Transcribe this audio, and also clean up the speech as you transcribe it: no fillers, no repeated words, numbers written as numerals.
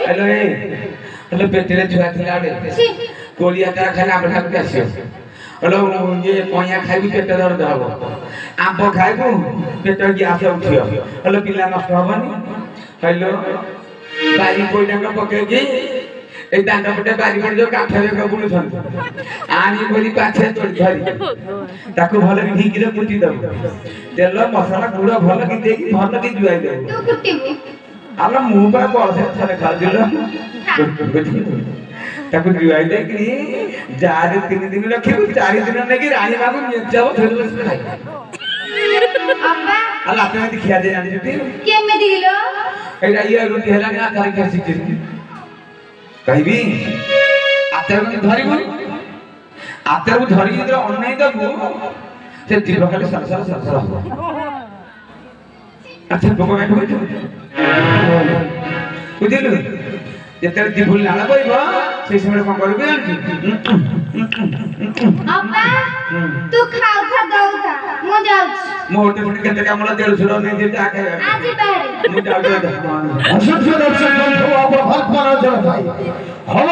hello ए hello पेटरे छुआ थिला बे कोलिया का खाना बना के आसियो हेलो ये कोया खाइबी पेट दर्द हबो आंब खाइबो पेट गैस उठियो हेलो पिला नष्ट हबनी हेलो बारी कोइना का पकेगी ए दांडा पटे बारी पड़ जो काठरे का बुलु छन आनी बोली पाछे तोड़ धरी ताको भले ढीक रे कुटी दब तेल मसाला गुड़ भले की देकी भले की जुआई दे तू कुटीबू आला मुंह पर पड़से थरे खा दिलो ताको जुआई दे कि जार 3 दिन रखिबू 4 दिन ने की रानी बाबू जाओ थोड़ी बस खाई अब्बा अल्लाह आपने दिखिया दे जानी छुट्टी केमे दिलो एरा ये रोटी हला ना खाई खासी के कहबी आतर को धरिबू आतर को धरि जे अन्नाई दबू से जीव खाली सरसर सरसर अच्छा भोग में होई बुझिलु जेते जीव लाला बइबो से समय कोन करबी जानकी अब्बा तू खाऊ था दऊ था मो जाऊ मोटे मोटे केते कामला देल सुरो नै दे आके आज बाहर मु जाऊ असंख्य दर्शक बंधु आप भक्त माना जन भाई हम